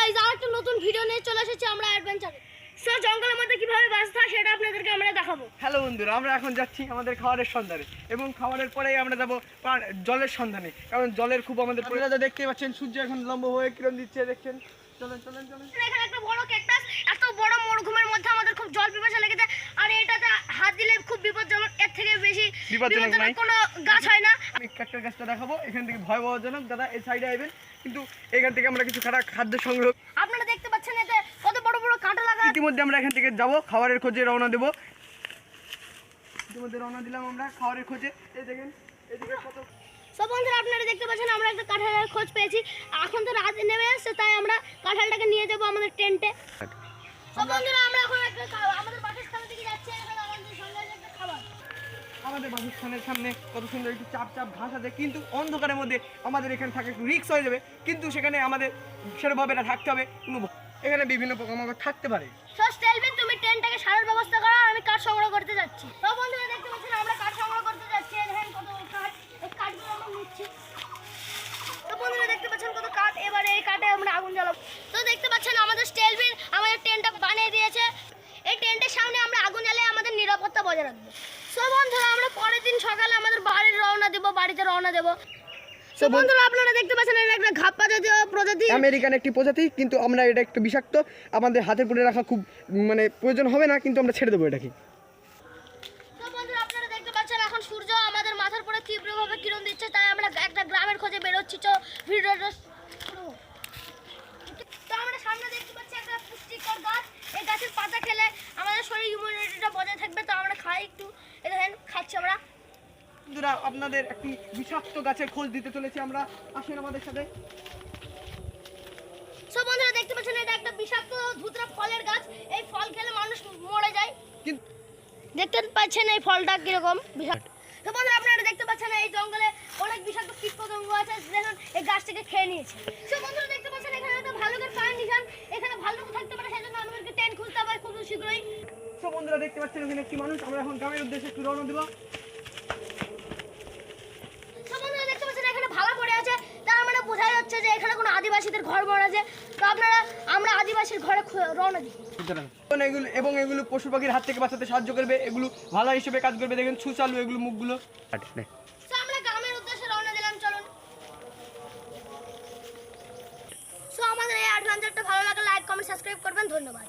Guys, আর একটা নতুন video নিয়ে চলে এসেছি আমরা অ্যাডভেঞ্চারে। সো জঙ্গলের মধ্যে কিভাবে বাঁচতে হয় সেটা আপনাদেরকে আমরা দেখাবো। হ্যালো বন্ধুরা, আমরা এখন যাচ্ছি আমাদের খাবারের সন্ধানে এবং খাবারের পরেই আমরা যাবো জলের সন্ধানে, কারণ জলের খুব আমাদের প্রয়োজন। দেখতে পাচ্ছেন সূর্য এখন লম্ব হয়ে কিরণ দিচ্ছে, দেখছেন। চলেন চলেন চলেন। এখানে একটা বড় ক্যাকটাস, এত বড় মরুভূমির মধ্যে আমাদের খুব জল পিপাসা লেগেছে, আর এটাতে হাত দিলে খুব বিপজ্জনক। এর থেকে বেশি বিপজ্জনক কোনো গাছ হয় না। আমি ক্যাকটাস গাছটা দেখাবো, এখান থেকে ভয়াবহজনক। দাদা এই সাইডে আইবেন, কিন্তু এখান থেকে আমরা কিছু খাদ্য সংগ্রহ। আপনারা দেখতে পাচ্ছেন এতে কত বড় বড় কাঁটা লাগা। ইতিমধ্যে আমরা এখান থেকে যাবো খাবারের খোঁজে রওনা দেবো। ইতিমধ্যে রওনা দিলাম আমরা খাবারের খোঁজে। এই দেখেন এদিকে কত। সব বন্ধুরা আপনারা দেখতে পাচ্ছেন আমরা একটা কাঁঠালের খোঁজ পেয়েছি। এখন তো রাত নেমে আসছে, তাই আমরা কাঁঠালটাকে নিয়ে যাবো আমাদের টেন্টে। সব বন্ধুরা আমরা এখন আমাদের বাসস্থানের দিকে যাচ্ছি। এখানে আমাদের সঙ্গে আছে একটা খাবার। আমাদের বাসস্থানের সামনে কত সুন্দর একটু চাপ চাপ ঘাস আছে, কিন্তু অন্ধকারের মধ্যে আমাদের এখানে থাকা একটু রিস্ক হয়ে যাবে, কিন্তু সেখানে আমাদের সেরকমভাবে এটা থাকতে হবে। এখানে বিভিন্ন পোকামাকড় থাকতে পারে। সো স্টেলভিন, তুমি টেন্টটাকে সারার ব্যবস্থা করো, আমি কাঠ সংগ্রহ করতে যাচ্ছি। সব বন্ধুরা দেখতে পাচ্ছেন আমরা কাঠ সংগ্রহ করতে যাচ্ছি। দেখেন কত কাঠ, এই কাঠগুলো আমরা নিচ্ছি। তো বন্ধুরা দেখতে পাচ্ছেন কত কাঠ, এবারে এই কাঠে আমরা আগুন জ্বালাবো। তো দেখতে পাচ্ছেন আমাদের স্টেলভিন আমাদের টেন্টটা বানিয়ে দিয়েছে। এই টেন্টের সামনে আমরা আগুন জ্বালিয়ে আমাদের নিরাপত্তা বজায় রাখবো। সো বন্ধুরা আমরা পরের দিন সকালে আমাদের বাড়িতে রওনা দেবো। সো বন্ধুরা আপনারা দেখতে পাচ্ছেন এটা একটা ঘাপ্পা জাতীয় প্রজাতি, আমেরিকান একটি প্রজাতি, কিন্তু আমরা এটা একটু বিষাক্ত। আমাদের হাতের পরে রাখা খুব প্রয়োজন হবে না, কিন্তু আমরা ছেড়ে দেবো এটাকে। তো বন্ধুরা আপনারা দেখতে পাচ্ছেন এখন সূর্য আমাদের মাথার উপরে তীব্রভাবে কিরণ দিচ্ছে, তাই আমরা একটা গ্রামের খোঁজে বেরোচ্ছি। তো ভিডিওটা তো আমরা সামনে দেখতে পাচ্ছি একটা পুষ্টিকর গাছ। এই গাছের পাতা খেলে আমাদের শরীর ইমিউনিটিটা বজায় থাকবে, তো আমরা খাই একটু। এই দেখেন খাচ্ছি আমরা। বন্ধুরা আপনাদের একটি বিষাক্ত গাছের খোঁজ দিতে চলেছি আমরা, আসেন আমাদের সাথে। সব বন্ধুরা দেখতে পাচ্ছেন এটা একটা বিষাক্ত ধুতরা ফলের গাছ। এই ফল খেলে মানুষ মরে যায়। দেখতে পাচ্ছেন এই ফলটা কিরকম বিষাক্ত। তো বন্ধুরা আপনারা দেখতে পাচ্ছেন এই জঙ্গলে অনেক বিষাক্ত কীটপতঙ্গ আছে, দেখুন এই গাছটাকে খেয়ে নিয়েছে। সব বন্ধুরা দেখতে পাচ্ছেন এখানে একটা ভালুকের পায়ের নিশান। এখানে ভালুক থাকতে পারে, সেজন্য আমাদেরকে টেন্ট খুলতে হবে খুব শীঘ্রই। সব বন্ধুরা দেখতে পাচ্ছেন এখানে একটি মানুষ। আমরা এখন গ্রামের উদ্দেশ্যে একটু রওনা দেবো। সব বন্ধুরা দেখতে পাচ্ছেন এখানে ভালা পড়ে আছে, তার মানে বোঝা যাচ্ছে যে এখানে কোনো আদিবাসীদের ঘর বড় আছে। তো আমরা আদিবাসীর ঘরে রওনা দিই। এগুলো পশু পাখির হাত থেকে বাঁচাতে সাহায্য করবে, এগুলো ভালো হিসেবে কাজ করবে। দেখেন সুচালু এগুলো মুখগুলো। তো আমরা গ্রামের উদ্দেশ্যে রওনা দিলাম, চলুন। সো আমাদের এই অ্যাডভেঞ্চারটা ভালো লাগলে লাইক কমেন্ট সাবস্ক্রাইব করবেন। ধন্যবাদ।